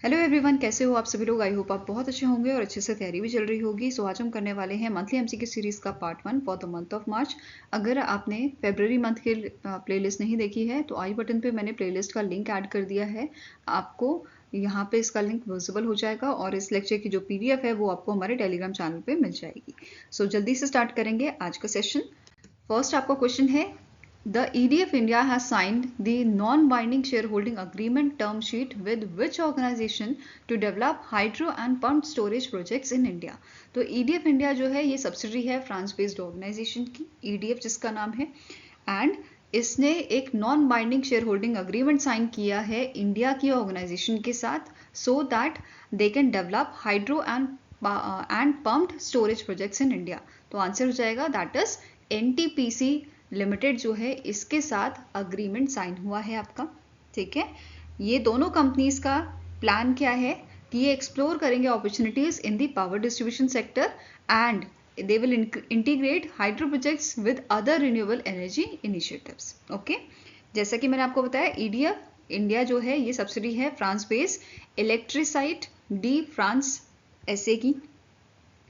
Hello everyone, कैसे हो आप सभी लोग। आई होप आप बहुत अच्छे होंगे और अच्छे से तैयारी भी चल रही होगी। सो आज हम करने वाले हैं मंथली एमसीक्यू सीरीज का part 1 for the month of March. अगर आपने फेब्रुअरी मंथ की प्लेलिस्ट नहीं देखी है तो आई बटन पे मैंने प्लेलिस्ट का लिंक ऐड कर दिया है। आपको यहाँ पे इसका लिंक विजिबल हो जाएगा और इस लेक्चर की जो पीडीएफ है वो आपको हमारे टेलीग्राम चैनल पे मिल जाएगी। सो जल्दी से स्टार्ट करेंगे आज का सेशन। फर्स्ट आपका क्वेश्चन है, The EDF India has signed the non-binding shareholding agreement term sheet with which organization to develop hydro and pumped storage projects in India? तो EDF India जो है ये सब्सिडरी है फ्रांस बेस्ड ऑर्गेनाइजेशन की, EDF जिसका नाम है, एंड इसने एक non binding share holding agreement sign किया है इंडिया की ऑर्गेनाइजेशन के साथ so that they can develop hydro and pumped storage projects in India. तो आंसर हो जाएगा दैट इज NTPC लिमिटेड जो है इसके साथ अग्रीमेंट साइन हुआ है आपका। ठीक है, ये दोनों कंपनीज का प्लान क्या है कि ये एक्सप्लोर करेंगे opportunities in the power distribution sector and they will integrate hydro projects with other renewable energy initiatives. Okay, जैसा कि मैंने आपको बताया EDF इंडिया जो है ये सब्सिडी है France based Electricite de France SA की,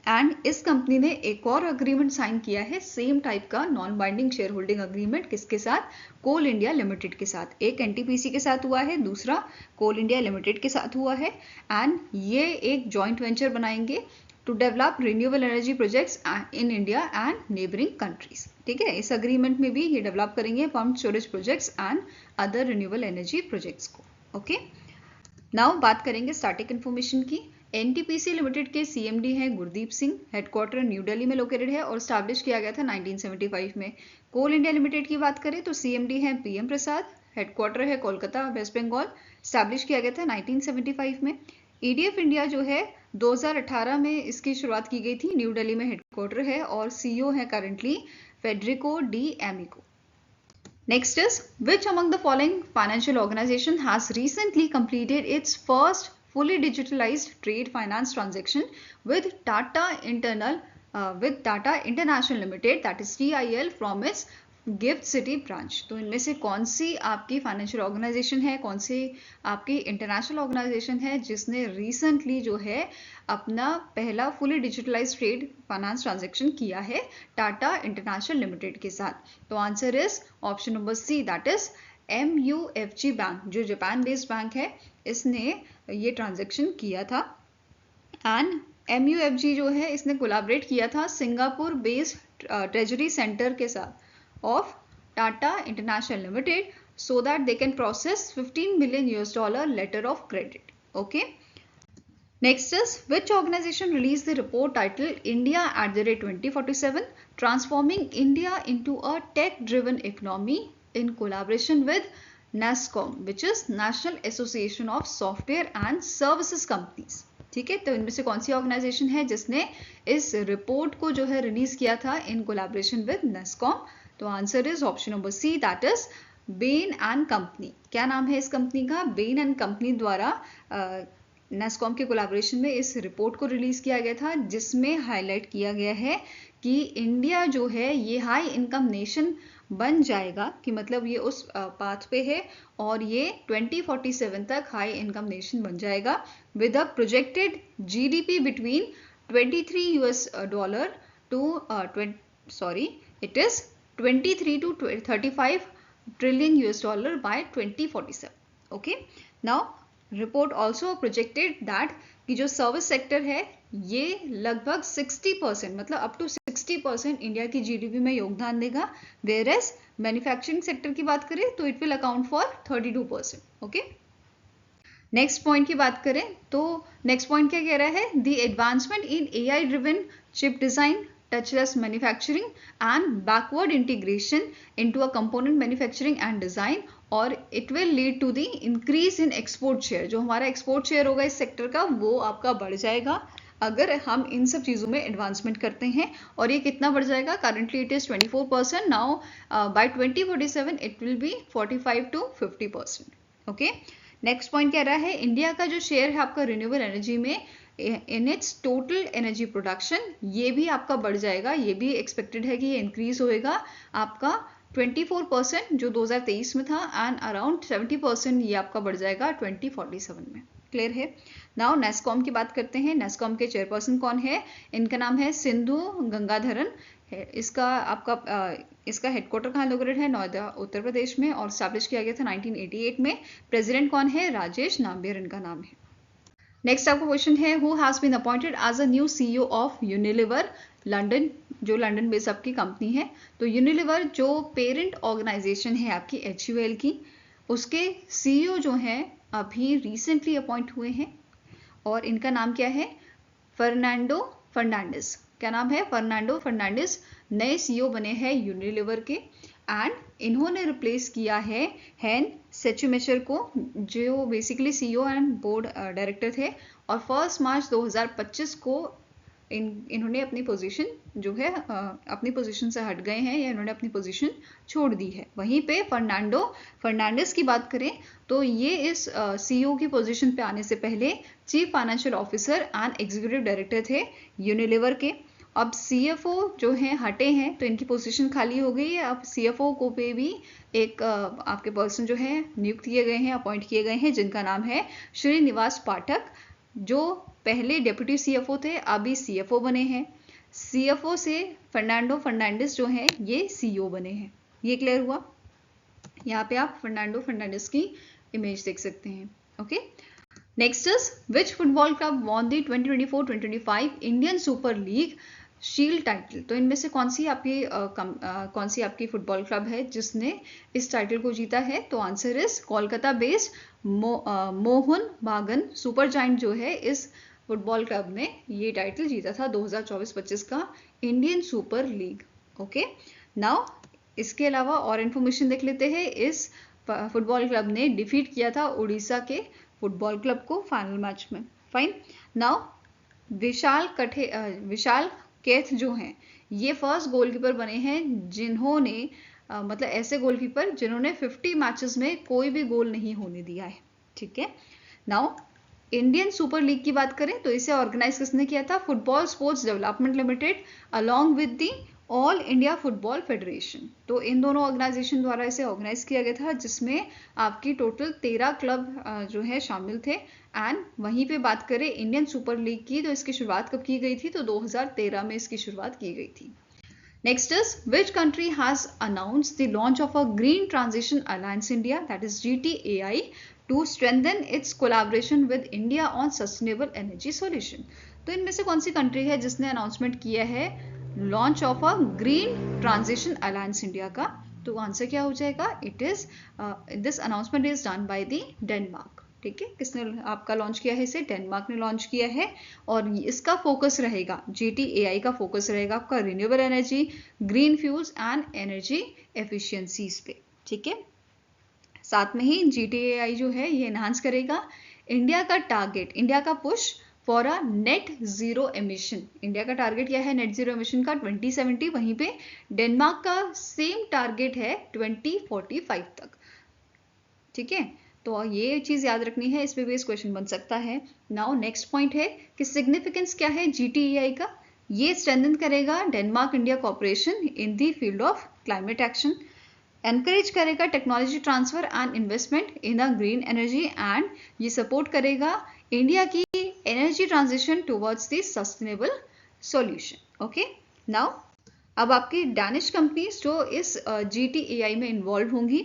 एंड इस कंपनी ने एक और अग्रीमेंट साइन किया है सेम टाइप का non binding share holding agreement. किसके साथ? कोल इंडिया लिमिटेड के साथ। एक NTPC के साथ हुआ है, दूसरा कोल इंडिया लिमिटेड के साथ हुआ है, एंड ये एक जॉइंट वेंचर बनाएंगे to develop renewable energy projects in India and neighbouring countries. ठीक है, इस अग्रीमेंट में भी ये डेवलप करेंगे pump storage projects and other renewable energy projects को। ओके, नाउ बात करेंगे स्टैटिक इन्फॉर्मेशन की। NTPC लिमिटेड के CMD हैं गुरदीप सिंह, हेडक्वार्टर न्यू दिल्ली में लोकेटेड है और स्टैब्लिश किया गया था 1975 में। कोल इंडिया लिमिटेड की बात करें तो CMD हैं PM प्रसाद, हेडक्वार्टर है कोलकाता वेस्ट बंगाल, स्टैब्लिश किया गया था 1975 में। EDF इंडिया जो है 2018 में इसकी शुरुआत की गई थी, न्यू दिल्ली में हेडक्वार्टर है और CEO है currently Federico de Amico. Next is, which among the following financial organization has recently completed its first fully digitalized trade finance transaction with Tata International Limited, that is TIL, from its gift city branch. तो इनमें से कौन सी आपकी financial organisation है, कौन सी आपकी international organisation है जिसने रिसेंटली जो है अपना पहला fully digitalised trade finance transaction किया है टाटा इंटरनेशनल लिमिटेड के साथ? तो answer is option number C, that is MUFG bank, जो जापान बेस्ड बैंक है, इसने ये ट्रांजैक्शन किया था। एंड MUFG जो है इसने कोलैबोरेट किया था सिंगापुर बेस्ड ट्रेजरी सेंटर के साथ of Tata International Limited so that they can process $15 million letter of credit. Okay. Next is, which organization released the report titled India at the rate 2047, transforming India into a tech-driven economy in collaboration with NASSCOM, which is National Association of Software and Services Companies. ठीक है, तो इनमें से कौन सी organisation है जिसने इस report को जो है रिलीज किया था इन कोलैबोरेशन विद NASSCOM? तो answer is option number C, that is Ben and company. क्या नाम है इस कंपनी का? बेन एंड कंपनी द्वारा NASSCOM के कोलैबोरेशन में इस रिपोर्ट को रिलीज किया गया था जिसमें हाईलाइट किया गया है कि इंडिया जो है ये हाई इनकम नेशन बन जाएगा, कि मतलब ये उस पाथ पे है और ये 2047 तक हाई इनकम नेशन बन जाएगा with a projected GDP between $23 to it is 23 to 35 trillion US dollar by 2047. Okay, now report also projected that कि जो सर्विस सेक्टर है ये लगभग 60%, मतलब अप टू 60% इंडिया की GDP में योगदान देगा, वेयर एज मैन्युफैक्चरिंग सेक्टर की बात करें तो it will account for 32%. Okay, next point की बात करें तो नेक्स्ट पॉइंट क्या कह रहा है? The advancement in AI driven chip design, touchless manufacturing and backward integration into a component manufacturing and design, और it will lead to the increase in export share। जो हमारा export share होगा इस sector का वो आपका बढ़ जाएगा अगर हम इन सब चीज़ों में एडवांसमेंट करते हैं। और ये कितना बढ़ जाएगा? Currently it is 24%, now by 2047 it will be 45 to 50%। Okay, next point कह रहा है इंडिया का जो शेयर है आपका रिन्यूएबल एनर्जी में in its total energy production, ये भी आपका बढ़ जाएगा, ये भी एक्सपेक्टेड है कि ये इंक्रीज होएगा आपका 24% जो 2023 में था, एंड अराउंड 70% ये आपका बढ़ जाएगा 2047 में। क्लियर है। नाउ नेस्कॉम की बात करते हैं। नेस्कॉम के चेयरपर्सन कौन है? इनका नाम है सिंधु गंगाधरन। इसका हेडक्वार्टर कहाँ लोकेटेड है? नोएडा, उत्तर प्रदेश में, और स्टैब्लिश किया गया था 1988 में। प्रेसिडेंट कौन है? राजेश नाम्बियर इनका नाम है। नेक्स्ट आपका क्वेश्चन है, who has been appointed as a new CEO of Unilever London, जो लंदन बेस्ड आपकी कंपनी है। तो यूनिलीवर जो पेरेंट ऑर्गेनाइजेशन है आपकी HUL की, उसके सीईओ जो हैं अभी रिसेंटली अपॉइंट हुए हैं, और इनका नाम क्या है? फर्नांडो फर्नांडिस। क्या नाम है? फर्नांडो फर्नांडिस नए सीईओ बने हैं यूनिलीवर के, एंड इन्होंने रिप्लेस किया है हेन सेचुमेचर को, जो basically CEO and board director थे, और 1 मार्च 2025 को इन्होंने अपनी पोजीशन जो है अपनी पोजीशन से हट गए हैं, या इन्होंने अपनी पोजीशन छोड़ दी है। वहीं पे फर्नांडो फर्नांडिस की बात करें तो ये इस सीईओ की पोजीशन पे आने से पहले chief financial officer and executive director थे यूनिलीवर के। अब CFO जो हैं हटे हैं, तो इनकी पोजीशन खाली हो गई है। अब CFO को पे भी एक आपके पर्सन जो है नियुक्त किए गए हैं, अपॉइंट किए गए हैं, जिनका नाम है श्रीनिवास पाठक, जो पहले डेप्यूटी CFO थे, अभी CFO बने हैं। CFO से फर्नांडो फर्नांडिस जो हैं ये CEO बने हैं। ये क्लियर हुआ? यहाँ पे आप फर्नांडो फर्नांडिस की इमेज देख सकते हैं। Okay, next is which football club won the 2024-2025 Indian super league shield title. तो इनमें से कौन सी आपकी फुटबॉल क्लब है जिसने इस टाइटल को जीता है? तो answer is Kolkata based Mohan बागान सुपर जायंट जो है, इस फुटबॉल क्लब ने ये टाइटल जीता था 2024-25 का Indian super league. Okay, now इसके अलावा और इन्फॉर्मेशन देख लेते हैं। इस फुटबॉल क्लब ने डिफीट किया था उड़ीसा के फुटबॉल क्लब को फाइनल मैच में। फाइन, नाउ विशाल कैथ जो हैं ये फर्स्ट गोलकीपर बने हैं जिन्होंने मतलब ऐसे गोलकीपर जिन्होंने 50 मैचेस में कोई भी गोल नहीं होने दिया है। ठीक है, नाउ इंडियन सुपर लीग की बात करें तो इसे ऑर्गेनाइज किसने किया था? Football sports development limited along with the all India football federation. तो इन दोनों ऑर्गेनाइजेशन द्वारा इसे ऑर्गेनाइज किया गया था, जिसमें आपकी टोटल 13 क्लब जो है शामिल थे। एंड वहीं पे बात करें इंडियन सुपर लीग की, तो इसकी शुरुआत कब की गई थी? तो 2013 में इसकी शुरुआत की गई थी। Next is, which country has announced the launch of a Green Transition Alliance India, that is GTAI, to strengthen its collaboration with India on sustainable energy solution? तो इनमें से कौन सी कंट्री है जिसने अनाउंसमेंट किया है launch of a green transition alliance India का? तो आंसर क्या हो जाएगा? It is this announcement is done by the Denmark. ठीक है, किसने आपका लॉन्च किया है? इसे डेनमार्क ने लॉन्च किया है, और इसका फोकस रहेगा, GTAI का फोकस रहेगा आपका renewable energy, green fuels and energy efficiencies पे। ठीक है, साथ में ही GTAI जो है ये एनहांस करेगा इंडिया का टारगेट, इंडिया का push for a net zero emission. India का टारगेट क्या है नेट जीरो एमिशन का? 2070। वहीं पे डेनमार्क का सेम टारगेट है 2045 तक। ठीक है, तो ये चीज याद रखनी है, इस पे बेस क्वेश्चन बन सकता है। नाउ नेक्स्ट पॉइंट है कि सिग्निफिकेंस क्या है GTAI का? ये स्ट्रेंथन करेगा Denmark India corporation in the field of climate action, encourage करेगा technology transfer and investment in a green energy, and ये सपोर्ट करेगा इंडिया की energy transition towards the sustainable solution. Okay, now अब आपकी Danish companies जो इस GTAI में involve होंगी,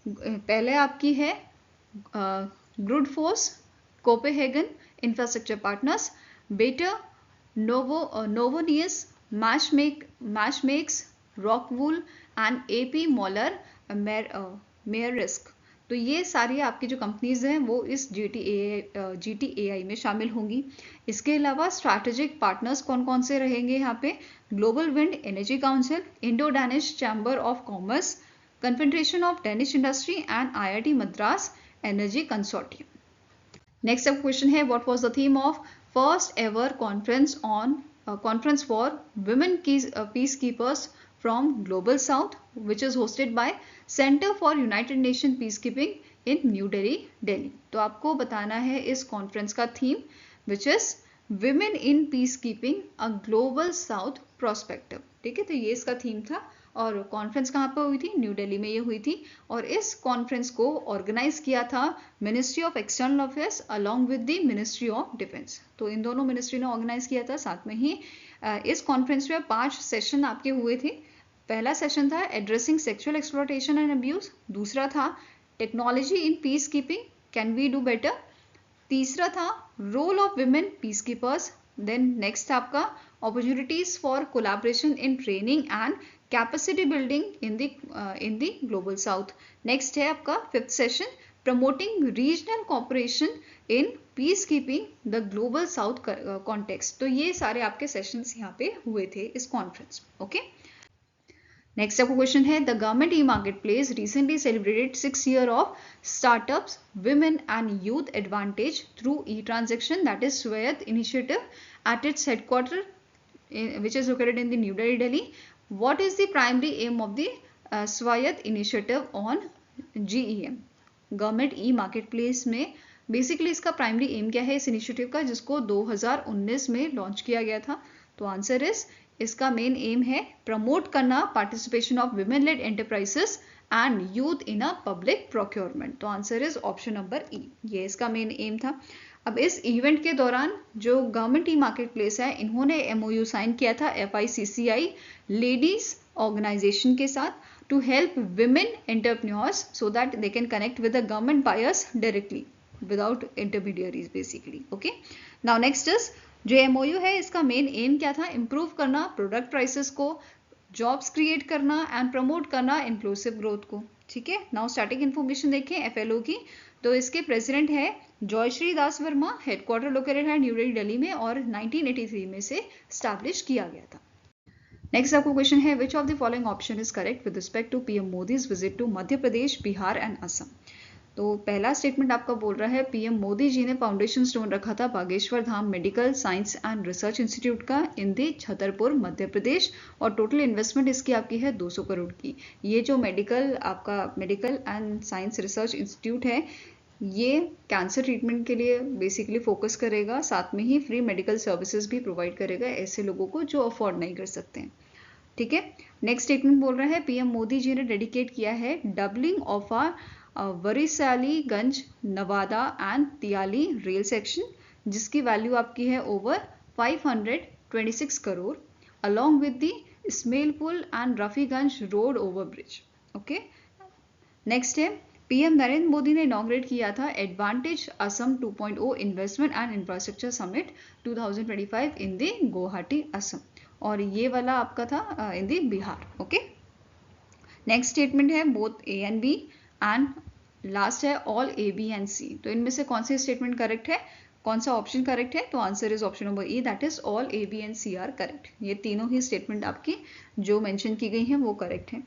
पहले आपकी है ग्रुडफोर्स, कोपेहेगन इंफ्रास्ट्रक्चर पार्टनर्स, बेटर, नोवोनियस, मैशमेक्स, Rockwool and AP Moller Maersk. तो ये सारी आपकी जो कंपनीज हैं वो इस GTAI में शामिल होंगी। इसके अलावा स्ट्रैटेजिक पार्टनर्स कौन कौन से रहेंगे यहाँ पे? Global wind energy council, Indo Danish chamber of commerce, confederation of Danish industry and IIT Madras energy consortium. Next अब क्वेश्चन है, what was the theme of first ever conference for women peace keepers from Global South, which is hosted by Center for United Nations Peacekeeping in New Delhi, Delhi. तो आपको बताना है इस conference का theme, which is Women in Peacekeeping, a Global South Perspective. ठीक है, तो ये इसका थीम था, और कॉन्फ्रेंस कहाँ पर हुई थी? न्यू दिल्ली में ये हुई थी। और इस कॉन्फ्रेंस को ऑर्गेनाइज किया था ministry of external affairs along with the ministry of defence. तो इन दोनों मिनिस्ट्री ने ऑर्गेनाइज किया था। साथ में ही इस कॉन्फ्रेंस में 5 सेशन आपके हुए थे। पहला सेशन था addressing sexual exploitation and abuse, दूसरा था technology in peace keeping, can we do better, तीसरा था role of women peace keepers, then next था आपका opportunities for collaboration in training and capacity building in the global south. Next है आपका 5th session promoting regional cooperation in peace keeping the global south context. तो ये सारे आपके sessions यहाँ पे हुए थे इस कॉन्फ्रेंस में। ओके, नेक्स्ट आपका क्वेश्चन है the government e marketplace recently celebrated 6 years of startups women and youth advantage through e transaction, that is Swayatt initiative at its headquarter which is located in the New Delhi. What is the primary aim of the स्वायत्त initiative on GEM? Government e market place में basically इसका primary aim क्या है इस initiative का, जिसको 2019 में launch किया गया था? तो आंसर इज इसका मेन एम है प्रमोट करना participation of women led enterprises and youth in a public procurement. तो answer is option number E, ये इसका मेन एम था। अब इस इवेंट के दौरान जो गवर्नमेंट ई मार्केट प्लेस है इन्होंने MOU साइन किया था FICCI लेडीज ऑर्गेनाइजेशन के साथ to help women entrepreneurs so that they can connect with the government buyers directly without intermediaries basically. Okay, now next is जो MOU है इसका main aim क्या था? इम्प्रूव करना प्रोडक्ट प्राइसेस को, जॉब्स क्रिएट करना एंड प्रमोट करना inclusive growth को। ठीक है, नाउ स्टार्टिंग इन्फॉर्मेशन देखें FLO की। तो इसके प्रेसिडेंट है जॉयश्री दास वर्मा, हेडक्वार्टर लोकेटेड है न्यू दिल्ली में और 1983 में से स्टैब्लिश किया गया था। नेक्स्ट आपको क्वेश्चन है which of the following option is correct with respect to PM Modi's visit to Madhya Pradesh, Bihar and Assam. तो पहला स्टेटमेंट आपका बोल रहा है PM मोदी जी ने फाउंडेशन स्टोन रखा था Bageshwar Dham medical science and research institute का इन दी छतरपुर मध्य प्रदेश, और टोटल इन्वेस्टमेंट इसकी आपकी है 200 करोड़ की। ये जो medical and science research institute है ये कैंसर ट्रीटमेंट के लिए बेसिकली फोकस करेगा, साथ में ही फ्री मेडिकल सर्विसेज भी प्रोवाइड करेगा ऐसे लोगों को जो अफोर्ड नहीं कर सकते हैं। ठीक है, नेक्स्ट स्टेटमेंट बोल रहा है PM मोदी जी ने डेडिकेट किया है doubling of Warisaliganj Nawada and Tilaiya rail section, जिसकी वैल्यू आपकी है over 526 crore along with the Ismailpur and Rafiganj road over bridge. Okay, next है PM नरेंद्र मोदी ने इनॉग्रेट किया था advantage Assam 2.0 investment and infrastructure summit 2025 in the Guwahati Assam, और ये वाला आपका था in the Bihar. Okay, next statement है both A and B and last है all A, B and C। तो इनमें से कौन सी स्टेटमेंट करेक्ट है, कौन सा ऑप्शन करेक्ट है? तो answer is option number E, that is all A, B and C are correct. ये तीनों ही स्टेटमेंट आपकी जो मेंशन की गई हैं वो करेक्ट हैं।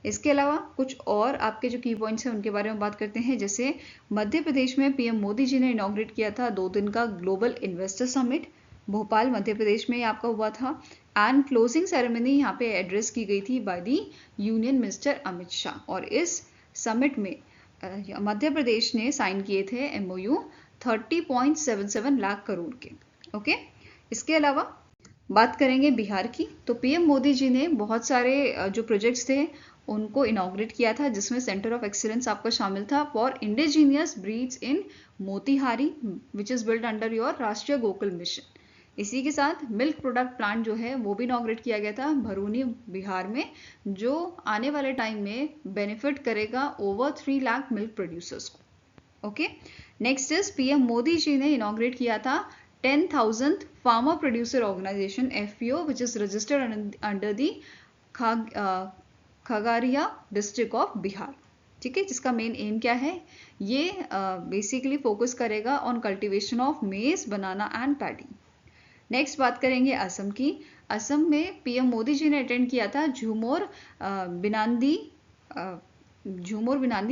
इसके अलावा कुछ और आपके जो की पॉइंट्स हैं उनके बारे में बात करते हैं। जैसे मध्य प्रदेश में PM मोदी जी ने इनॉग्रेट किया था 2 दिन का global investor summit, Bhopal Madhya Pradesh में आपका हुआ था, एंड क्लोजिंग सेरेमनी यहाँ पे एड्रेस की गई थी by the union minister Amit Shah, और इस समिट में मध्य प्रदेश ने साइन किए थे MOU 30.77 लाख करोड़ के। ओके, इसके अलावा बात करेंगे बिहार की। तो PM मोदी जी ने बहुत सारे जो प्रोजेक्ट्स थे उनको इनॉग्रेट किया था, जिसमें सेंटर ऑफ एक्सीलेंस आपका शामिल था for indigenous breeds in Motihari which is build under your राष्ट्रीय गोकुल मिशन। इसी के साथ मिल्क प्रोडक्ट प्लांट जो है वो भी इनॉग्रेट किया गया था भरूनी बिहार में, जो आने वाले टाइम में बेनिफिट करेगा ओवर 3 लाख मिल्क प्रोड्यूसर्स को। Okay, next is PM Modi ji ने इनॉग्रेट किया था 10,000th farmer producer organisation FPO which is registered under the Khagaria district of Bihar. ठीक है, जिसका मेन एम क्या है? ये बेसिकली फोकस करेगा on cultivation of maize, banana and paddy. Next बात करेंगे असम की। असम में PM मोदी जी ने अटेंड किया था झूमर बिनांदी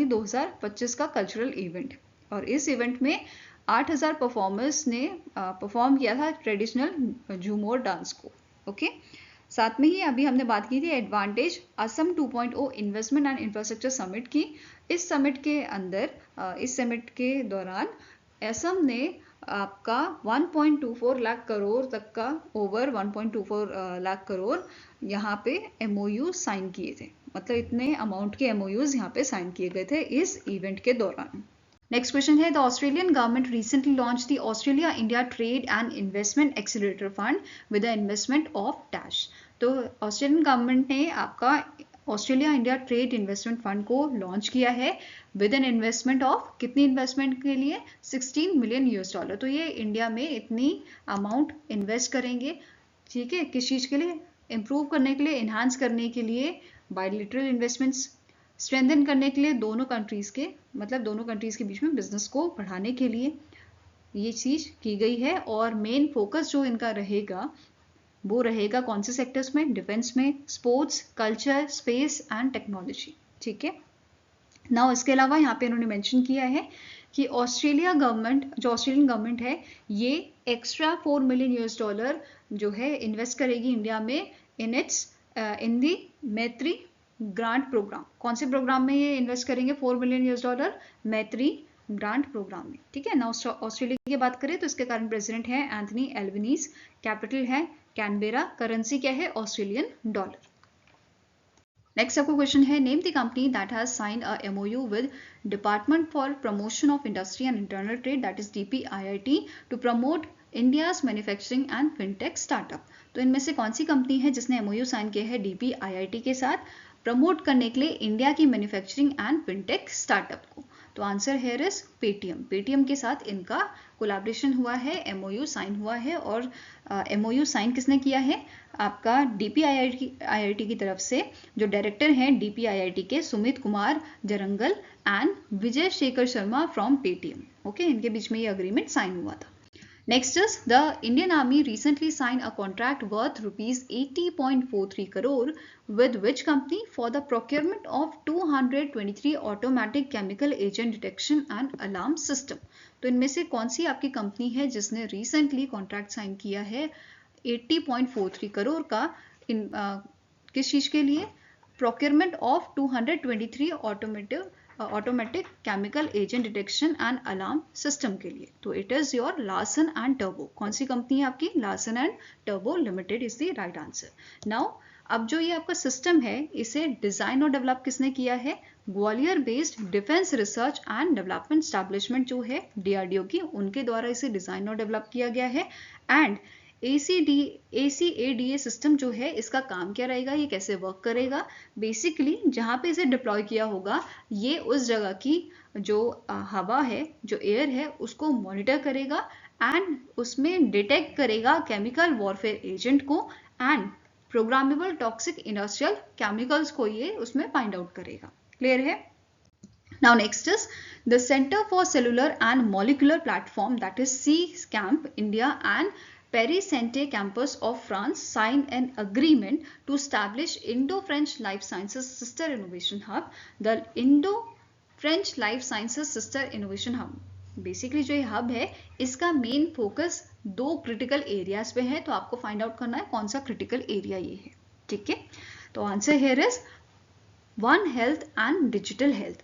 2025 का कल्चरल इवेंट, और इस इवेंट में 8,000 परफॉर्मर्स ने परफॉर्म किया था ट्रेडिशनल झूमर डांस को। ओके, साथ में ही अभी हमने बात की थी advantage Assam 2.0 investment and infrastructure summit की। इस समिट के अंदर इस समिट के दौरान असम ने आपका 1.24 लाख करोड़ तक का, ओवर 1.24 लाख करोड़ यहाँ पे MOU साइन किए थे। मतलब इतने अमाउंट के MOUs यहाँ पे साइन किए गए थे इस इवेंट के दौरान। नेक्स्ट क्वेश्चन है, the Australian government recently launch the Australia India trade and investment accelerator fund with the investment of dash. तो ऑस्ट्रेलियन गवर्नमेंट ने आपका Australia India trade investment fund को लॉन्च किया है विद एन इन्वेस्टमेंट ऑफ, कितनी investment के लिए, $16 million. तो ये इंडिया में इतनी अमाउंट इन्वेस्ट करेंगे, ठीक है, किस चीज़ के लिए, इम्प्रूव करने के लिए, इन्हांस करने के लिए, बायलैटरल इन्वेस्टमेंट्स स्ट्रेंथन करने के लिए, दोनों कंट्रीज़ के, मतलब दोनों कंट्रीज़ के बीच में बिजनेस को बढ़ाने के लिए ये चीज़ की गई है। और मेन फोकस जो इनका रहेगा वो रहेगा कौन से सेक्टर्स में, डिफेंस में, sports, culture, space and technology, ठीक है ना। इसके अलावा यहाँ पे इन्होंने मेंशन किया है कि ऑस्ट्रेलियन गवर्नमेंट है ये एक्स्ट्रा $4 मिलियन जो है इन्वेस्ट करेगी इंडिया में इन दी मैत्री ग्रांट प्रोग्राम। कौन से प्रोग्राम में ये इन्वेस्ट करेंगे $4 मिलियन? मैत्री ग्रांट प्रोग्राम में, ठीक है ना। ऑस्ट्रेलिया की बात करें तो इसके करंट प्रेसिडेंट है एंथनी एल्बनीज, कैपिटल है कैनबेरा, करेंसी क्या है, ऑस्ट्रेलियन डॉलर। नेक्स्ट आपको क्वेश्चन है, name the company that has signed a MOU with department for promotion of industry and internal trade, that is DPIIT, to promote India's manufacturing and fintech startup. तो इनमें से कौन सी company है जिसने MOU sign किया है DPIIT के साथ प्रमोट करने के लिए इंडिया की मैन्युफैक्चरिंग एंड फिनटेक स्टार्टअप को? तो answer here is Paytm. Paytm के साथ इनका कोलैबोरेशन हुआ है, MOU साइन हुआ है। और MOU साइन किसने किया है, आपका DPIIT की तरफ से जो डायरेक्टर हैं DPIIT के, Sumit Kumar Jarangal and Vijay Shekhar Sharma from Paytm, okay, इनके बीच में ये अग्रीमेंट साइन हुआ था। Next is, the Indian Army recently signed a contract worth rupees 80.43 crore with which company for the procurement of 223 automatic chemical agent detection and alarm system। तो इनमें से कौन सी आपकी कंपनी है जिसने recently contract साइन किया है 80.43 करोड़ का किस चीज के लिए, procurement of 223 automatic chemical agent detection and alarm system के लिए। तो it is your Larsen and turbo. कौन सी कंपनी है आपकी, Larsen and turbo limited is the right answer. Now अब जो ये आपका सिस्टम है इसे डिजाइन और डेवलप किसने किया है, Gwalior based defence research and development establishment जो है DRDO की, उनके द्वारा इसे डिजाइन और डेवलप किया गया है। एंड ACADA सिस्टम जो है इसका काम क्या रहेगा, ये कैसे वर्क करेगा, बेसिकली जहाँ पे इसे डिप्लॉय किया होगा ये उस जगह की जो हवा है, जो एयर है, उसको मॉनिटर करेगा एंड उसमें डिटेक्ट करेगा केमिकल वॉरफेयर एजेंट को and programmable toxic industrial chemicals को ये उसमें फाइंड आउट करेगा। क्लियर है। Now next is the Center for Cellular and Molecular Platform, that is CSCAMP India and Paris Santé campus of France signed an agreement to establish Indo-French Life Sciences Sister Innovation Hub. The Indo-French Life Sciences Sister Innovation Hub, basically जो ये hub है इसका main focus 2 critical areas पे है। तो आपको find out करना है कौन सा क्रिटिकल एरिया ये है, ठीक है। तो answer here is one health and digital health,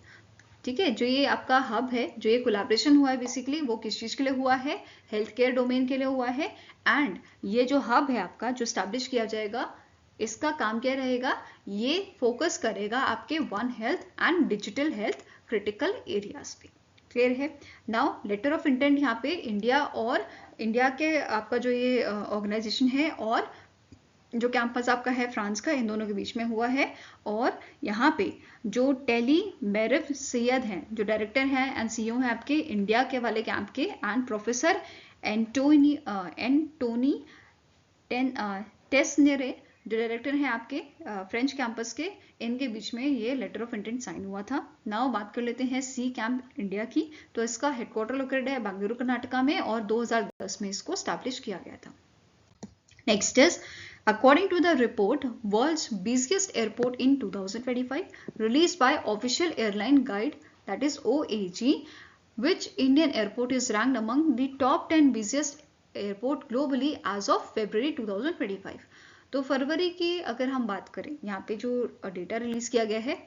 ठीक है। जो ये आपका हब है, जो ये कोलैबोरेशन हुआ है बेसिकली वो किस चीज के लिए हुआ है, हेल्थ केयर डोमेन के लिए हुआ है। एंड ये जो हब है आपका जो स्टैब्लिश किया जाएगा इसका काम क्या रहेगा, ये फोकस करेगा आपके one health and digital health critical areas पे। क्लियर है। नाउ लेटर ऑफ इंटेंट यहाँ पे इंडिया के आपका जो ये ऑर्गेनाइजेशन है और जो कैंपस आपका है फ्रांस का, इन दोनों के बीच में हुआ है। और यहाँ पे जो टेली मेरिफ सैयद हैं जो डायरेक्टर हैं एंड CEO हैं आपके इंडिया के वाले कैंप के, एंड प्रोफेसर एंटोनी टेस्नेरे जो डायरेक्टर हैं आपके फ्रेंच कैंपस के, इनके बीच में ये लेटर ऑफ इंटेंट साइन हुआ था। नाउ बात कर लेते हैं सी कैंप इंडिया की। तो इसका हेडक्वार्टर लोकेटेड है बेंगलुरु कर्नाटका में और 2010 में इसको स्टैब्लिश किया गया था। Next is, according to the report, world's busiest airport in 2025 released by Official Airline Guide, that is OAG, which Indian airport is ranked among the top 10 busiest airport globally as of February 2025। तो फरवरी की अगर हम बात करें, यहाँ पे जो data release किया गया है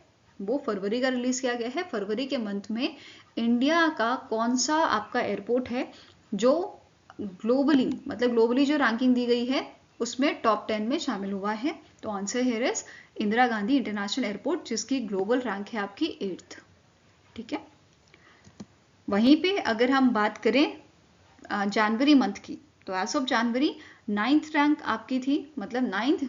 वो फरवरी का रिलीज किया गया है। फरवरी के मंथ में इंडिया का कौन सा आपका एयरपोर्ट है जो ग्लोबली मतलब ग्लोबली जो रैंकिंग दी गई है उसमें टॉप 10 में शामिल हुआ है। तो answer here is Indira Gandhi international airport, जिसकी ग्लोबल रैंक है आपकी 8th। ठीक है, वहीं पे अगर हम बात करें जनवरी मंथ की, तो as of January 9th rank आपकी थी, मतलब 9th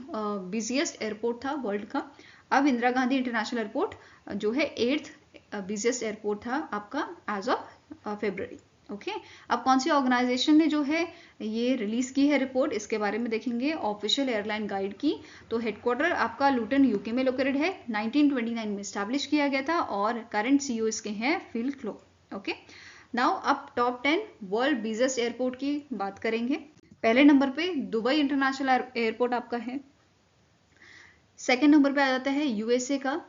बिजिएस्ट एयरपोर्ट था वर्ल्ड का। अब इंदिरा गांधी इंटरनेशनल एयरपोर्ट जो है 8th बिजिएस्ट एयरपोर्ट था आपका एज ऑफ फेब्रवरी। ओके, अब कौन सी ऑर्गेनाइजेशन ने जो है ये रिलीज की है रिपोर्ट, इसके बारे में देखेंगे। ऑफिशियल एयरलाइन गाइड की, तो हेडक्वार्टर आपका लूटन यूके में लोकेटेड है, 1929 में स्टैब्लिश किया गया था और करंट सीईओ इसके हैं फिल क्लो। ओके, नाउ अब टॉप 10 वर्ल्ड बिजिएस्ट एयरपोर्ट की बात करेंगे। पहले नंबर पे दुबई इंटरनेशनल एयरपोर्ट आपका है। सेकेंड नंबर पे आ जाता है यूएसए का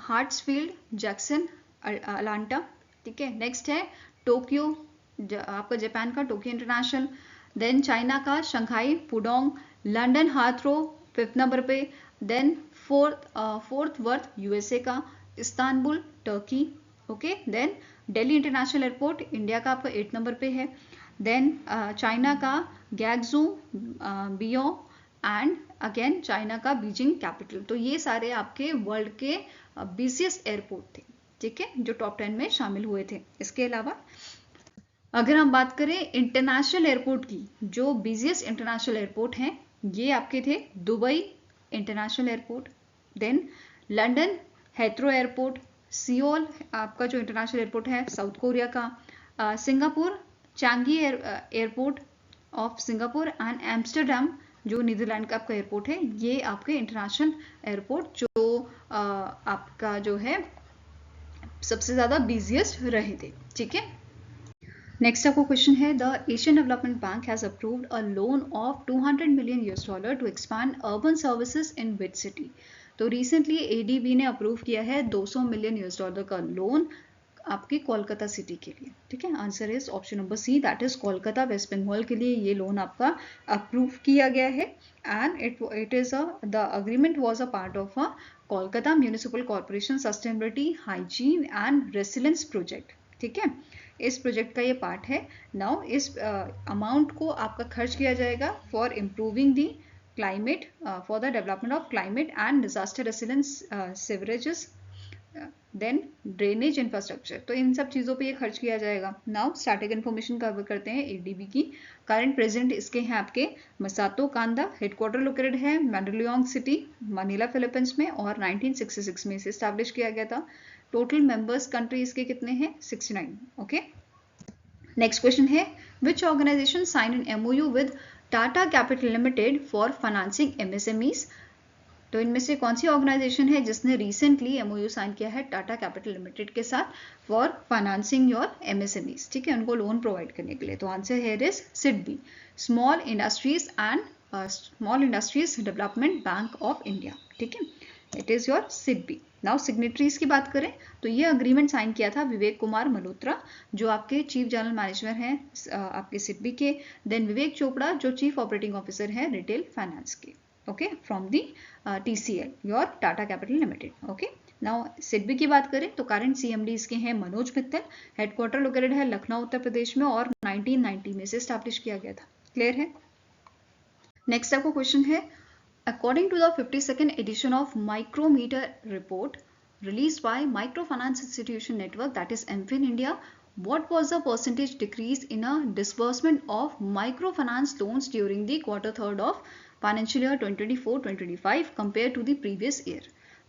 हार्ट्सफील्ड जैक्सन अटलांटा। ठीक है, नेक्स्ट है टोक्यो आपका जापान का टोक्यो इंटरनेशनल। देन चाइना का Shanghai Pudong. London Heathrow 5th number पे। देन फोर्थ वर्थ यूएसए का Istanbul Turkey. Okay, then Delhi international airport India का आपका 8th नंबर पे है। देन चाइना का गैगजू बियो एंड अगेन चाइना का बीजिंग कैपिटल। तो ये सारे आपके वर्ल्ड के बिजिएस्ट एयरपोर्ट थे, ठीक है, जो टॉप 10 में शामिल हुए थे। इसके अलावा अगर हम बात करें इंटरनेशनल एयरपोर्ट की, जो बिजिएस्ट इंटरनेशनल एयरपोर्ट हैं ये आपके थे Dubai international airport, then London Heathrow airport, Seoul आपका जो इंटरनेशनल एयरपोर्ट है साउथ कोरिया का, Singapore Changi airport of Singapore and Amsterdam जो नीदरलैंड का आपका एयरपोर्ट है। ये आपके इंटरनेशनल एयरपोर्ट जो आपका जो है सबसे ज़्यादा बिजिएस्ट रहे थे। ठीक है, नेक्स्ट आपको क्वेश्चन है, the Asian development bank has approved a loan of $200 million to expand urban services in which city. तो रिसेंटली एडीबी ने अप्रूव किया है $200 मिलियन का लोन आपकी कोलकाता सिटी के लिए। ठीक है, answer is option number C, that is Kolkata West Bengal के लिए ये लोन आपका अप्रूव किया गया है। And it is the agreement was a part of a Kolkata municipal corporation sustainability hygiene and resilience project. ठीक है, इस प्रोजेक्ट का ये पार्ट है। नाउ इस अमाउंट को आपका खर्च किया जाएगा for improving the climate, for the development of climate and disaster resilience sewerages, then drainage infrastructure. तो इन सब चीज़ों पे ये खर्च किया जाएगा। नाउ स्टैटिक इन्फॉर्मेशन कवर करते हैं एडीबी की। करंट प्रेजेंट इसके हैं आपके मसातो कांदा, हेडक्वार्टर लोकेटेड है मैंडलियोंग सिटी मनीला फिलीपींस में और 1966 में इसे स्टैब्लिश किया गया था। टोटल मेंबर्स कंट्री इसके कितने हैं, 69। ओके, नेक्स्ट क्वेश्चन है, which organisation sign an MOU with Tata capital limited for financing MSMEs. तो इनमें से कौन सी ऑर्गेनाइजेशन है जिसने रिसेंटली एमओयू साइन किया है टाटा कैपिटल लिमिटेड के साथ फॉर फाइनेंसिंग योर एमएसएमईज। ठीक है, उनको लोन प्रोवाइड करने के लिए। तो answer here is SIDBI, small industries development bank of India. ठीक है, it is your SIDBI. Now signatories की बात करें तो ये अग्रीमेंट साइन किया था विवेक कुमार मल्होत्रा जो आपके चीफ जनरल मैनेजर हैं आपके सिडबी के। देन विवेक चोपड़ा जो चीफ ऑपरेटिंग ऑफिसर हैं रिटेल फाइनेंस के। Okay, from the TCL your Tata capital limited. Okay, now SIDBI की बात करें तो करंट CMD इसके हैं मनोज मित्तल, हेडक्वार्टर लोकेटेड है लखनऊ उत्तर प्रदेश में और 1990 में से स्टैब्लिश किया गया था। क्लियर है। नेक्स्ट आपको क्वेश्चन है, according to the 52nd edition of Micrometer report released by Microfinance Institution Network, that is MFIN India, what was the percentage decrease in a disbursement of microfinance loans during the quarter third of financial year 2024-2025 compared to the previous year?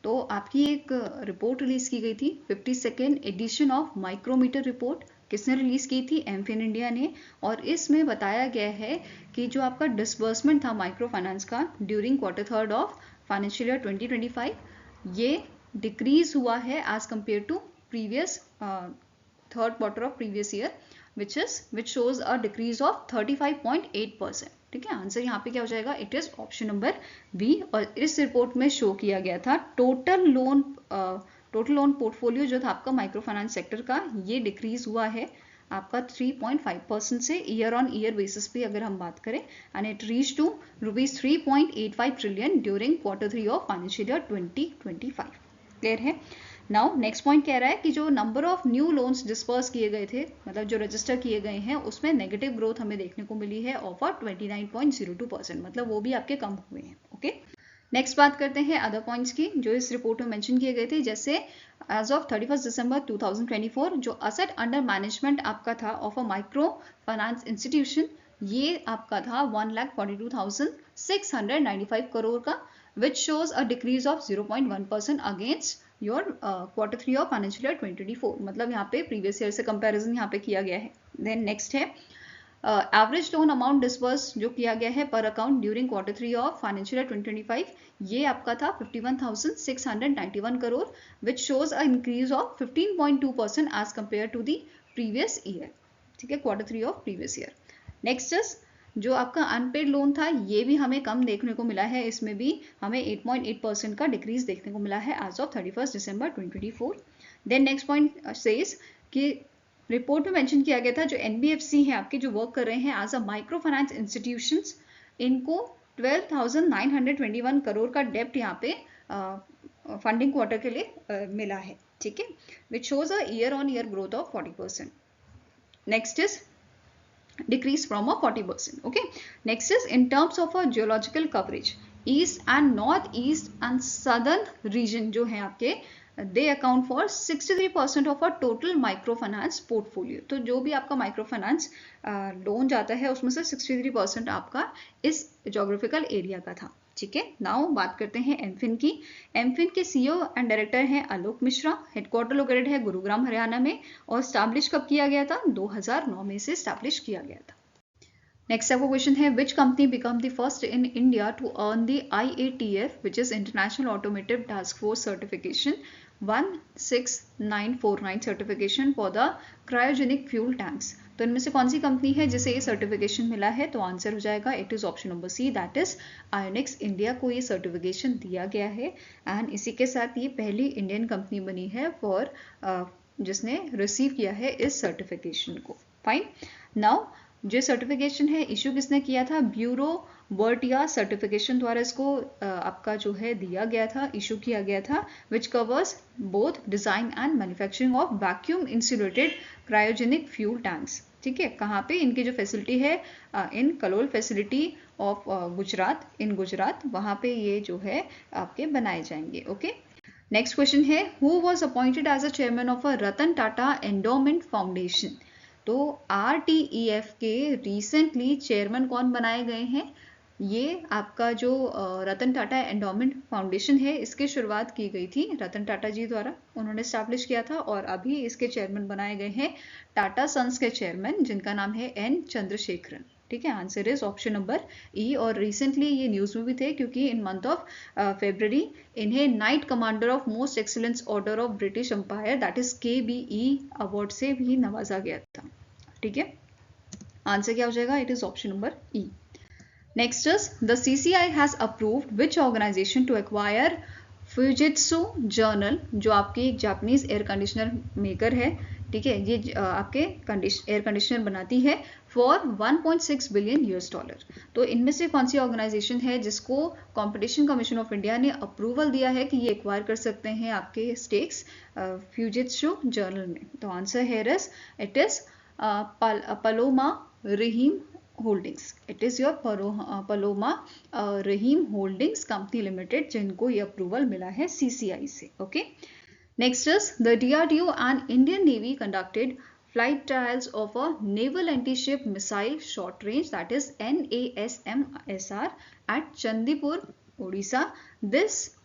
तो आपकी एक report release की गई थी 52nd edition of micrometer report. किसने release की थी, एमफिन India ने। और इसमें बताया गया है कि जो आपका डिसबर्समेंट था माइक्रो फाइनेंस का during quarter third of financial year 2025 ये डिक्रीज हुआ है as compare to previous third quarter of previous year which shows a decrease of 35.8%। ठीक है, आंसर यहाँ पे क्या हो जाएगा, it is option number B. और इस रिपोर्ट में शो किया गया था टोटल लोन पोर्टफोलियो जो था आपका माइक्रो फाइनेंस सेक्टर का ये डिक्रीज हुआ है आपका 3.5% से ईयर ऑन ईयर बेसिस पे अगर हम बात करें, and it reach to ₹3.85 trillion during quarter 3 of financial year 2025। Clear है। नाउ नेक्स्ट पॉइंट कह रहा है कि जो number of new loans disperse किए गए थे, मतलब जो रजिस्टर किए गए हैं, उसमें नेगेटिव ग्रोथ हमें देखने को मिली है ऑफ 29.02%, मतलब वो भी आपके कम हुए हैं। ओके, नेक्स्ट बात करते हैं अदर पॉइंट्स की जो इस रिपोर्ट में मेंशन किए गए थे। जैसे एज ऑफ 31 दिसंबर 2024 जो असेट अंडर मैनेजमेंट आपका था of a micro finance institution, ये आपका था 1,42,695 करोड़ का, विच shows a decrease of 0.1% against your Q3 of financial year 2024, मतलब यहाँ पे प्रीवियस ईयर से कंपैरिजन यहाँ पे किया गया है। देन नेक्स्ट है एवरेज लोन अमाउंट डिस्बर्स जो किया गया है per account during Q3 of financial year 2025, ये आपका था 51,691 crore, which shows a increase of 15.2% as compare to the previous year. ठीक है, Q3 of previous year. Next is जो आपका अनपेड लोन था, ये भी हमें कम देखने को मिला है, इसमें भी हमें 8.8% का डिक्रीज देखने को मिला है as of 31 December 2024। Then next point says कि रिपोर्ट में मेंशन किया गया था जो एनबीएफसी हैं आपके जो वर्क कर रहे हैं as a micro finance institutions, इनको 12,921 करोड़ का डेप्ट यहाँ पे फंडिंग क्वार्टर के लिए मिला है। ठीक है, विच shows a year on year growth of 40%। Next is decrease from a 40%. Okay, next is in terms of a geological coverage, east and northeast and southern region जो है आपके, they account for 63% of our total microfinance portfolio। तो जो भी आपका microfinance loan जाता है उसमें से 63% आपका इस जोग्राफिकल एरिया का था। ठीक है, नाउ बात करते हैं एमफिन की। एमफिन के सीईओ एंड डायरेक्टर हैं आलोक मिश्रा, हेडक्वार्टर लोकेटेड है गुरुग्राम हरियाणा में, और स्टैब्लिश कब किया गया था? 2009 में से स्टैब्लिश किया गया था। नेक्स्ट आपका क्वेश्चन है which company become the first in India to earn the IATF which is international automotive task force certification 16949 certification for the cryogenic fuel tanks. तो इनमें से कौन सी कंपनी है जिसे ये सर्टिफिकेशन मिला है? तो आंसर हो जाएगा it is option number C, that is Ionix India को ये सर्टिफिकेशन दिया गया है। एंड इसी के साथ ये पहली इंडियन कंपनी बनी है फॉर जिसने रिसीव किया है इस सर्टिफिकेशन को। फाइन, नाउ जो सर्टिफिकेशन है इशू किसने किया था? ब्यूरो वर्टिया सर्टिफिकेशन द्वारा इसको आपका जो है दिया गया था, इशू किया गया था, which covers both design and manufacturing of vacuum insulated cryogenic fuel tanks. ठीक है, कहाँ पे इनकी जो फैसिलिटी है in Kalol facility of Gujarat, in Gujarat, वहाँ पे ये जो है आपके बनाए जाएंगे। ओके, नेक्स्ट क्वेश्चन है who was appointed as a chairman of a Ratan Tata endowment foundation. तो RTEF के रिसेंटली चेयरमैन कौन बनाए गए हैं? ये आपका जो रतन टाटा एंडोमेंट फाउंडेशन है, इसकी शुरुआत की गई थी रतन टाटा जी द्वारा, उन्होंने स्टैब्लिश किया था, और अभी इसके चेयरमैन बनाए गए हैं टाटा सन्स के चेयरमैन जिनका नाम है N चंद्रशेखरन। ठीक है, answer is option number E. और रिसेंटली ये न्यूज में भी थे क्योंकि इन मंथ ऑफ February इन्हें knight commander of most excellence order of British empire that is KBE award से भी नवाजा गया था। ठीक है, आंसर क्या हो जाएगा? It is option number E. Next is the CCI has approved which organisation to acquire Fujitsu general, जो आपकी एक जापानीज एयर कंडीशनर मेकर है। ठीक है, ये आपके एयर कंडीशनर बनाती है फॉर 1.6 बिलियन US$। तो इनमें से कौन सी ऑर्गेनाइजेशन है जिसको कंपटीशन कमीशन ऑफ इंडिया ने अप्रूवल दिया है कि ये एक्वायर कर सकते हैं आपके स्टेक्स फ्यूजित्सु जर्नल में? तो answer here is it is Paloma Rahim holdings. It is your Paloma Rahim holdings company limited, जिनको ये अप्रूवल मिला है CCI से। Okay, next is the DRDO and Indian Navy conducted flight trials of a naval anti-ship missile short range, that is NASMSR at Chandipur, Odisha. This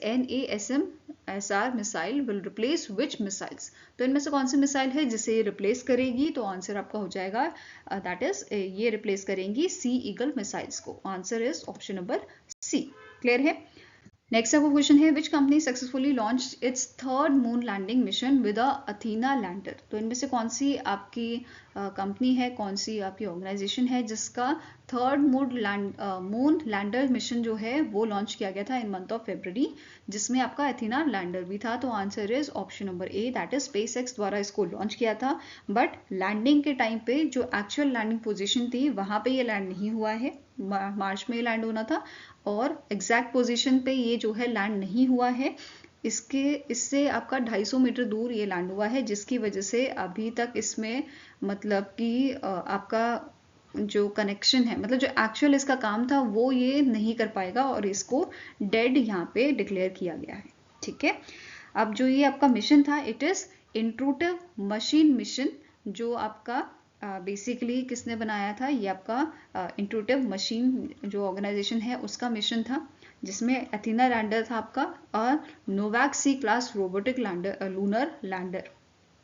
NASMSR missile will replace which missiles? तो इनमें से कौन सी missile है जिसे ये replace करेगी? तो answer आपका हो जाएगा दैट इज ये रिप्लेस करेंगी Sea Eagle मिसाइल्स को। Answer is option number C. Clear है? नेक्स्ट आपका क्वेश्चन है which company successfully launch its third moon landing mission with Athena lander. तो इनमें से कौन सी आपकी कंपनी है, कौन सी आपकी ऑर्गेनाइजेशन है जिसका थर्ड मून लैंडर मिशन जो है वो लॉन्च किया गया था इन मंथ ऑफ February, जिसमें आपका अथीना लैंडर भी था? तो answer is option number A, that is SpaceX द्वारा इसको लॉन्च किया था, बट लैंडिंग के टाइम पे जो एक्चुअल लैंडिंग पोजीशन थी वहां पे ये लैंड नहीं हुआ है, मार्च में लैंड होना था, और एग्जैक्ट पोजीशन पे ये जो है लैंड नहीं हुआ है इससे आपका 250 मीटर दूर ये लैंड हुआ है, जिसकी वजह से अभी तक इसमें मतलब कि आपका जो कनेक्शन है, मतलब जो एक्चुअल इसका काम था वो ये नहीं कर पाएगा और इसको डेड यहाँ पे डिक्लेयर किया गया है। ठीक है, अब जो ये आपका मिशन था, इट इज इंट्रूटिव मशीन मिशन, जो आपका बेसिकली किसने बनाया था, ये आपका इंट्रूटिव मशीन जो ऑर्गेनाइजेशन है उसका मिशन था, जिसमें एथेना लैंडर था आपका और Nova C class robotic lander lunar lander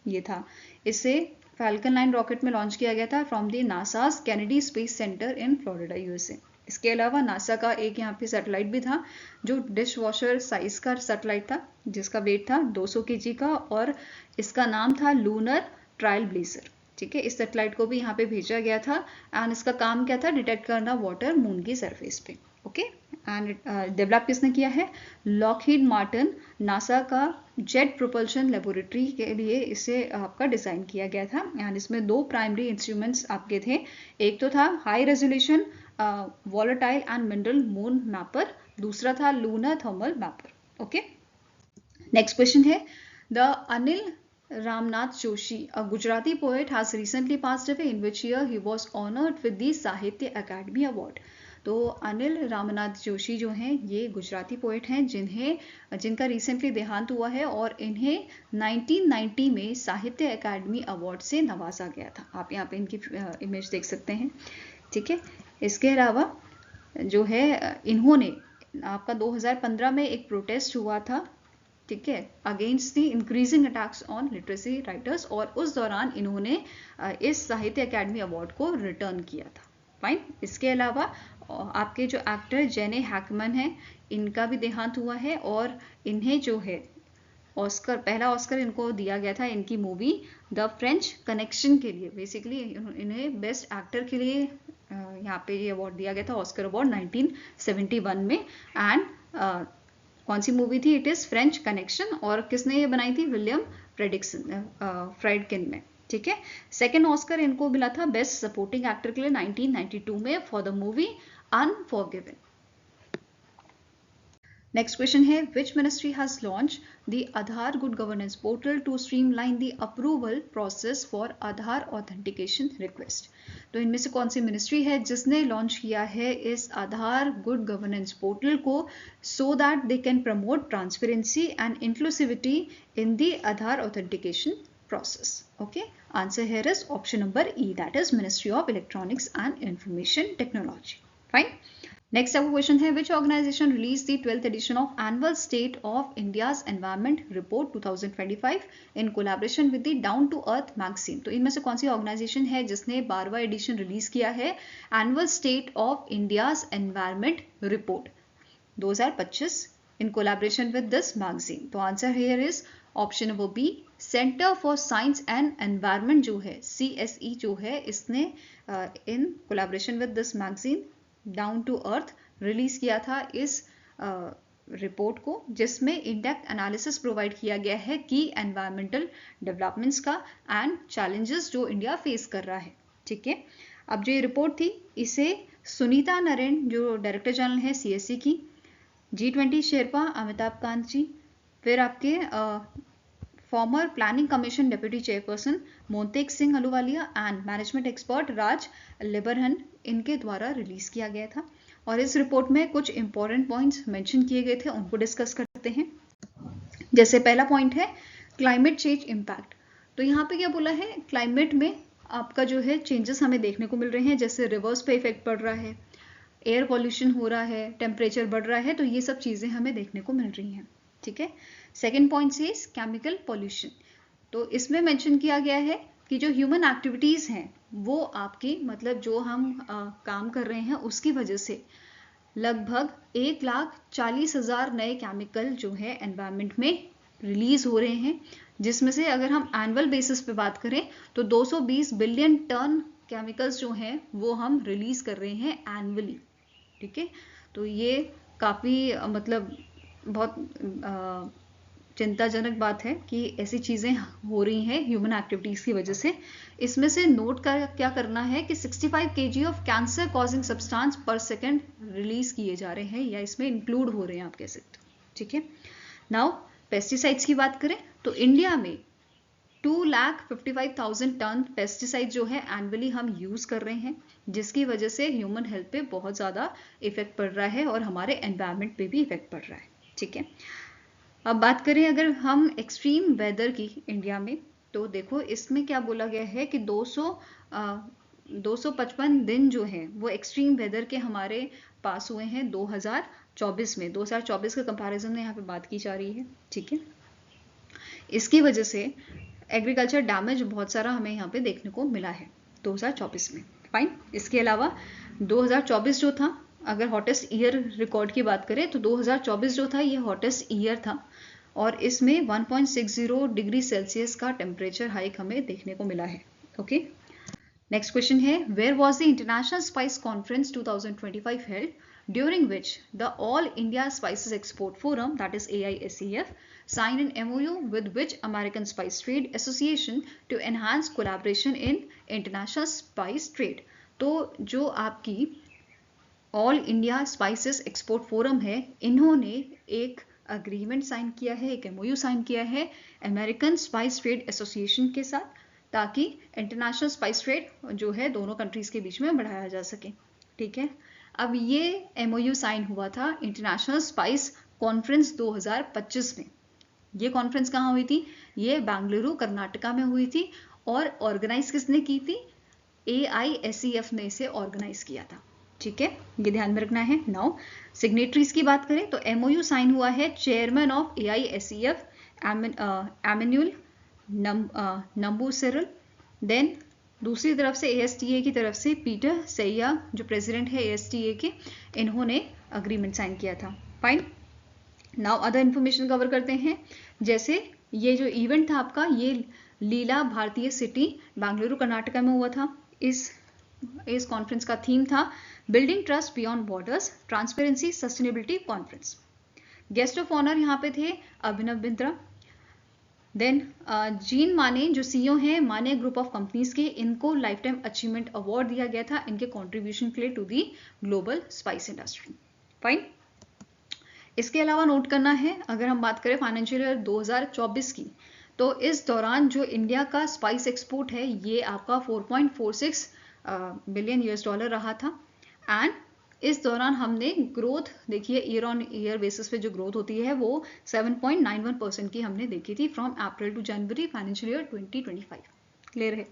ये था। इसे फैल्कन 9 रॉकेट में लॉन्च किया गया था from the NASA's Kennedy space centre in Florida, USA. इसके अलावा नासा का एक यहाँ पे सैटेलाइट भी था जो डिश वॉशर साइज का सैटेलाइट था, जिसका वेट था 200 kg का और इसका नाम था लूनर ट्रायल ब्लेजर। ठीक है, इस सैटेलाइट को भी यहाँ पे भेजा गया था एंड इसका काम क्या था, डिटेक्ट करना वाटर मून की सरफेस पे। ओके, एंड डेवलप किसने किया है, लॉकहीड मार्टिन, नासा का जेट प्रोपल्शन लेबोरेटरी के लिए इसे आपका डिजाइन किया गया था। एंड इसमें 2 प्राइमरी इंस्ट्रूमेंट्स आपके थे, एक तो था high resolution volatile and mineral moon mapper, दूसरा था lunar thermal mapper. Okay, next question है, the Anil Ramnath Joshi, a Gujarati poet, has recently passed away. In which year he was honored with the Sahitya Academy Award? तो अनिल रामनाथ जोशी जो हैं ये Gujarati poet हैं जिनका recently देहांत हुआ है और इन्हें 1990 में साहित्य अकादमी अवार्ड से नवाजा गया था। आप यहाँ पे इनकी इमेज देख सकते हैं। ठीक है, इसके अलावा जो है इन्होंने आपका 2015 में एक प्रोटेस्ट हुआ था, ठीक है, against the increasing attacks on literacy writers, और उस दौरान इन्होंने इस साहित्य अकादमी अवार्ड को रिटर्न किया था। फाइन, इसके अलावा आपके जो एक्टर जेने हैकमैन हैं इनका भी देहांत हुआ है और इन्हें जो है ऑस्कर, पहला ऑस्कर इनको दिया गया था इनकी मूवी द फ्रेंच कनेक्शन के लिए। बेसिकली इन्हें बेस्ट एक्टर के लिए यहाँ पे ये अवार्ड दिया गया था, ऑस्कर अवार्ड 1971 में। एंड कौन सी मूवी थी, इट इज फ्रेंच कनेक्शन, और किसने ये बनाई थी, विलियम फ्रेडकिन में। ठीक है, सेकेंड ऑस्कर इनको मिला था बेस्ट सपोर्टिंग एक्टर के लिए 1992 में for the movie Unforgiven. Next question है, which ministry has launch the Aadhaar good governance portal to streamline the approval process for Aadhaar authentication request? तो इनमें से कौन सी मिनिस्ट्री है जिसने लॉन्च किया है इस आधार गुड गवर्नेंस पोर्टल को, सो that they can promote transparency and inclusivity in the Aadhaar authentication process? Okay, answer here is option number E, that is Ministry of Electronics and Information Technology. Fine. Next up question है, which organization released the 12th edition of Annual State of India's Environment Report 2025 in collaboration with the Down to Earth magazine? तो इनमें से कौन सी organisation है जिसने 12वां addition release किया है Annual State of India's Environment Report 2025 in collaboration with this magazine? तो answer here is option number B, centre for science and environment जो है CSE जो है, इसने in collaboration with this magazine down to earth release किया था इस report को, जिसमें इंडेप्थ एनालिसिस प्रोवाइड किया गया है कि एनवायरमेंटल डेवलपमेंट्स का एंड चैलेंजेस जो इंडिया फेस कर रहा है। ठीक है, अब जो ये रिपोर्ट थी इसे सुनीता नरेन जो डायरेक्टर जनरल है CSE की, G20 शेरपा अमिताभ कांत जी, फिर आपके former planning commission deputy chairperson Montek Singh Ahluwalia and management expert Raj Liberhan, इनके द्वारा रिलीज किया गया था। और इस रिपोर्ट में कुछ इंपॉर्टेंट पॉइंट्स मेंशन किए गए थे, उनको डिस्कस करते हैं। जैसे पहला पॉइंट है क्लाइमेट चेंज इम्पैक्ट। तो यहाँ पे क्या बोला है, क्लाइमेट में आपका जो है चेंजेस हमें देखने को मिल रहे हैं, जैसे रिवर्स पे इफेक्ट पड़ रहा है, एयर पॉल्यूशन हो रहा है, टेम्परेचर बढ़ रहा है, तो ये सब चीज़ें हमें देखने को मिल रही हैं। ठीक है, सेकेंड पॉइंट से केमिकल पॉल्यूशन। तो इसमें मेंशन किया गया है कि जो ह्यूमन एक्टिविटीज़ हैं वो आपकी मतलब जो हम काम कर रहे हैं उसकी वजह से लगभग 1,40,000 नए केमिकल जो है एनवायरनमेंट में रिलीज हो रहे हैं, जिसमें से अगर हम एनुअल बेसिस पे बात करें तो 220 बिलियन टन केमिकल्स जो हैं वो हम रिलीज कर रहे हैं एनुअली। ठीक है, तो ये काफ़ी मतलब बहुत चिंताजनक बात है कि ऐसी चीज़ें हो रही हैं ह्यूमन एक्टिविटीज़ की वजह से। इसमें से नोट क्या करना है कि 65 kg of cancer causing substance पर सेकेंड रिलीज किए जा रहे हैं या इसमें इंक्लूड हो रहे हैं, आप कह सकते हो। ठीक है, नाउ पेस्टिसाइड्स की बात करें तो इंडिया में 2,55,000 टन पेस्टिसाइड जो है एनुअली हम यूज कर रहे हैं, जिसकी वजह से ह्यूमन हेल्थ पे बहुत ज़्यादा इफेक्ट पड़ रहा है और हमारे एनवायरनमेंट पे भी इफेक्ट पड़ रहा है। ठीक है, अब बात करें अगर हम एक्सट्रीम वेदर की इंडिया में, तो देखो इसमें क्या बोला गया है कि 255 दिन जो है वो एक्सट्रीम वेदर के हमारे पास हुए हैं 2024 में। 2024 के कंपैरिजन में यहाँ पे बात की जा रही है। ठीक है, इसकी वजह से एग्रीकल्चर डैमेज बहुत सारा हमें यहाँ पे देखने को मिला है 2024 में। फाइन, इसके अलावा 2024 जो था, अगर हॉटेस्ट ईयर रिकॉर्ड की बात करें तो 2024 जो था ये हॉटेस्ट ईयर था और इसमें 1.60 डिग्री सेल्सियस का टेम्परेचर हाइक हमें देखने को मिला है। ओके, नेक्स्ट क्वेश्चन है, where was the international spice conference 2025 held, during which the All India Spices Export Forum, that is AISEF, signed an MOU with which American Spice Trade Association to enhance collaboration in international spice trade। तो जो आपकी all India spices export forum है, इन्होंने एक agreement sign किया है, एक MOU sign किया है अमेरिकन स्पाइस ट्रेड एसोसिएशन के साथ, ताकि इंटरनेशनल स्पाइस ट्रेड जो है दोनों कंट्रीज के बीच में बढ़ाया जा सके। ठीक है, अब ये MOU साइन हुआ था इंटरनेशनल स्पाइस कॉन्फ्रेंस 2025 में। ये कॉन्फ्रेंस कहाँ हुई थी? ये बेंगलुरु कर्नाटका में हुई थी और ऑर्गेनाइज किसने की थी? AISEF ने इसे ऑर्गेनाइज किया था। ठीक है, ये ध्यान में रखना है। नाउ सिग्नेटरीज की बात करें तो MOU साइन हुआ है चेयरमैन ऑफ AISEF एमेन्युअल नंबूसेरल, देन दूसरी तरफ से ASTA की तरफ से पीटर सैया जो प्रेसिडेंट है ASTA के, इन्होंने अग्रीमेंट साइन किया था। Fine, now other information cover करते हैं। जैसे ये जो इवेंट था आपका, ये लीला भारतीय सिटी बेंगलुरु कर्नाटका में हुआ था। इस कॉन्फ्रेंस का थीम था building trust beyond borders, transparency sustainability conference. Guest of honour यहाँ पे थे अभिनव बिंद्रा, देन जीन माने जो CEO हैं माने ग्रुप ऑफ कंपनीज के, इनको लाइफ टाइम अचीवमेंट अवार्ड दिया गया था इनके कंट्रीब्यूशन के लिए to the global spice industry. Fine, इसके अलावा नोट करना है, अगर हम बात करें फाइनेंशियल ईयर 2024 की, तो इस दौरान जो इंडिया का स्पाइस एक्सपोर्ट है ये आपका 4.46 बिलियन US डॉलर रहा था। एंड इस दौरान हमने ग्रोथ देखिए, ईयर ऑन ईयर बेसिस पे जो ग्रोथ होती है वो 7.91% की हमने देखी थी from April to January financial year 2025। Clear है?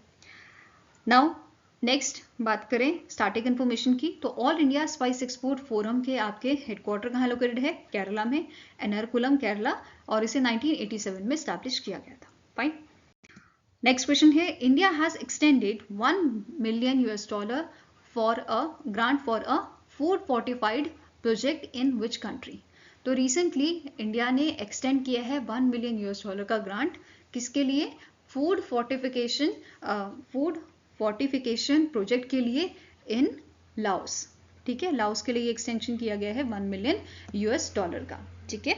नाउ नेक्स्ट बात करें स्टार्टिंग इन्फॉर्मेशन की, तो all India spice export forum के आपके हेडक्वार्टर कहाँ लोकेटेड है? केरला में, एर्नाकुलम केरला, और इसे 1987 में स्टैब्लिश किया गया था। फाइन, नेक्स्ट क्वेश्चन है, India has extended $1 million for a grant for a food fortified project in which country? तो रिसेंटली इंडिया ने एक्सटेंड किया है $1 मिलियन का ग्रांट, किसके लिए? फूड फोर्टिफिकेशन प्रोजेक्ट के लिए इन लाओस। ठीक है, लाओस के लिए एक्सटेंशन किया गया है $1 मिलियन का। ठीक है,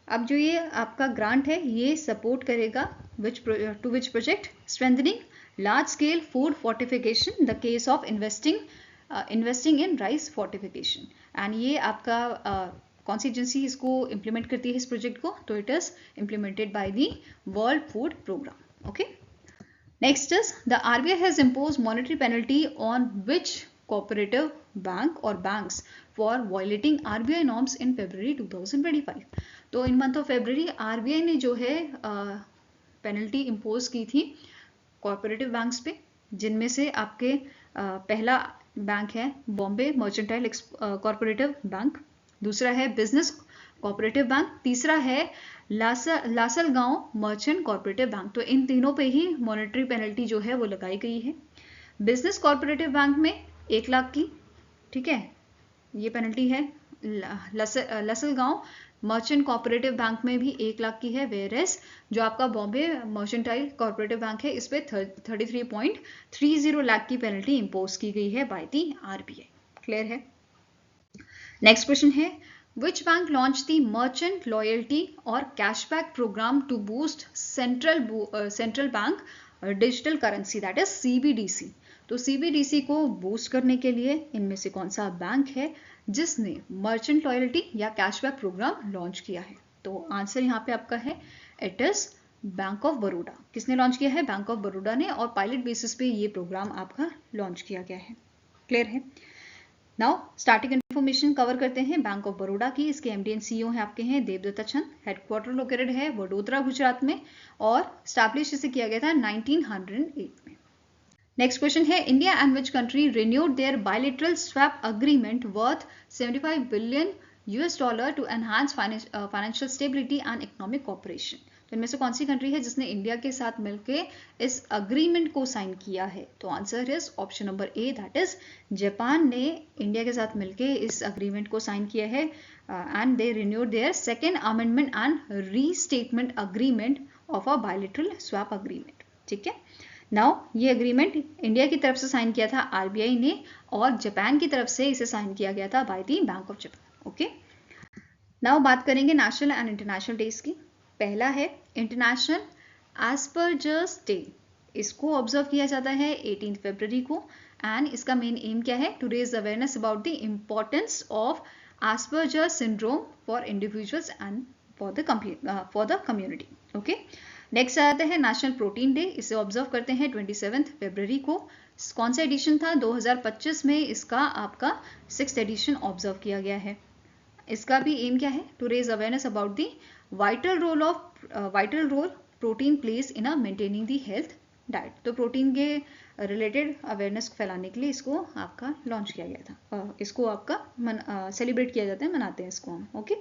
अब जो ये आपका ग्रांट है ये सपोर्ट करेगा to which project? Strengthening large scale food fortification, the case of investing in rice fortification. And ये आपका कौन सी एजेंसी इसको इम्प्लीमेंट करती है इस प्रोजेक्ट को? तो it is implemented by the world food programme. Okay, next is the RBI has impose monetary penalty on which cooperative bank और banks for violating RBI norms in February 2025। तो in month of February RBI ने जो है penalty impose की थी cooperative banks पे, जिनमें से आपके पहला बैंक है बॉम्बे मर्चेंटाइल कॉर्पोरेटिव बैंक, दूसरा है बिजनेस कोऑपरेटिव बैंक, तीसरा है लासलगांव मर्चेंट कोऑपरेटिव बैंक। तो इन तीनों पे ही मॉनेटरी पेनल्टी जो है वो लगाई गई है। बिजनेस कोऑपरेटिव बैंक में 1 लाख की, ठीक है, ये पेनल्टी है। लासलगांव मर्चेंट कोऑपरेटिव बैंक में भी 1 लाख की है, वेयरएस जो आपका बॉम्बे मर्चेंटाइल कॉर्पोरेटिव बैंक है इस पे 33.30 लाख की पेनल्टी इंपोज की गई है बाय दी RBI। क्लियर है? नेक्स्ट क्वेश्चन है, which bank launch the merchant loyalty और cashback programme to boost central bank digital currency, that is CBDC। तो CBDC को बूस्ट करने के लिए इनमें से कौन सा बैंक है जिसने मर्चेंट लॉयल्टी या कैशबैक प्रोग्राम लॉन्च किया है? तो आंसर यहाँ पे आपका है it is bank of Baroda. किसने लॉन्च किया है? बैंक ऑफ बड़ौदा ने, और पायलट बेसिस पे ये प्रोग्राम आपका लॉन्च किया गया है। क्लियर है? नाउ स्टार्टिंग इन्फॉर्मेशन कवर करते हैं बैंक ऑफ बड़ौदा की। इसके एमडी एंड सीईओ हैं आपके हैं देवदत्ता चंद। हेडक्वार्टर लोकेटेड है वडोदरा गुजरात में, और स्टैब्लिश इसे किया गया था 1908 में। नेक्स्ट क्वेश्चन है India and which country renewed their bilateral swap agreement worth $75 billion to enhance financial stability and economic cooperation. तो इनमें से कौन सी कंट्री है जिसने इंडिया के साथ मिलकर इस अग्रीमेंट को साइन किया है? तो answer is option number A, that is Japan ने इंडिया के साथ मिलकर इस अग्रीमेंट को साइन किया है and they renewed their second amendment and restatement agreement of a bilateral swap agreement. ठीक है, नाउ ये अग्रीमेंट इंडिया की तरफ से साइन किया था आरबीआई ने, और जापान की तरफ से इसे साइन किया गया था by the bank of Japan. Okay, now बात करेंगे नेशनल एंड इंटरनेशनल डेज की। पहला है इंटरनेशनल एस्पर्जर्स डे। इसको ऑब्जर्व किया जाता है 18 फरवरी को, एंड इसका मेन एम क्या है? To raise awareness about the importance of Asperger syndrome for individuals and for the community. Okay, next आता है नेशनल प्रोटीन डे। इसे ऑब्जर्व करते हैं 27 फरवरी को। कौन सा एडिशन था? 2025 में इसका आपका 6th एडिशन ऑब्जर्व किया गया है। इसका भी एम क्या है? To raise awareness about the vital role protein place in a maintaining the health diet. तो प्रोटीन के रिलेटेड अवेयरनेस फैलाने के लिए इसको आपका लॉन्च किया गया था। इसको आपका सेलिब्रेट किया जाता है, मनाते हैं इसको हम। Okay,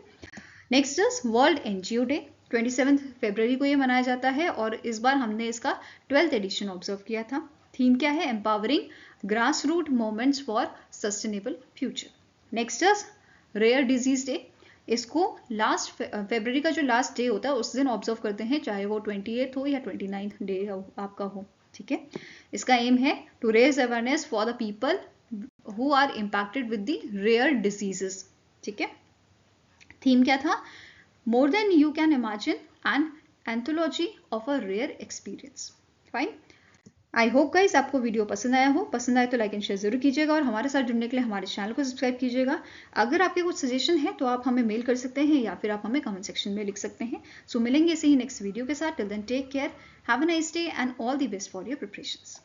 next is world NGO day. 27 फरवरी को ये मनाया जाता है, और इस बार हमने इसका 12th एडिशन ऑब्जर्व किया था। थीम क्या है? Empowering grass root movements for sustainable future. Next is rare disease day. इसको लास्ट फरवरी का जो लास्ट डे होता है उस दिन ऑब्जर्व करते हैं, चाहे वो 28 हो या 29th डे आपका हो। ठीक है, इसका एम है to raise awareness for the people who are impacted with the rare diseases. ठीक है, थीम क्या था? More than you can imagine, an anthology of a rare experience. Fine, I hope guys आपको वीडियो पसंद आया हो। पसंद आए तो लाइक एंड शेयर जरूर कीजिएगा, और हमारे साथ जुड़ने के लिए हमारे चैनल को सब्सक्राइब कीजिएगा। अगर आपके कुछ सजेशन है तो आप हमें मेल कर सकते हैं, या फिर आप हमें कमेंट सेक्शन में लिख सकते हैं। सो मिलेंगे इसे ही नेक्स्ट वीडियो के साथ। Till then take care, have a nice day and all the best for your preparations.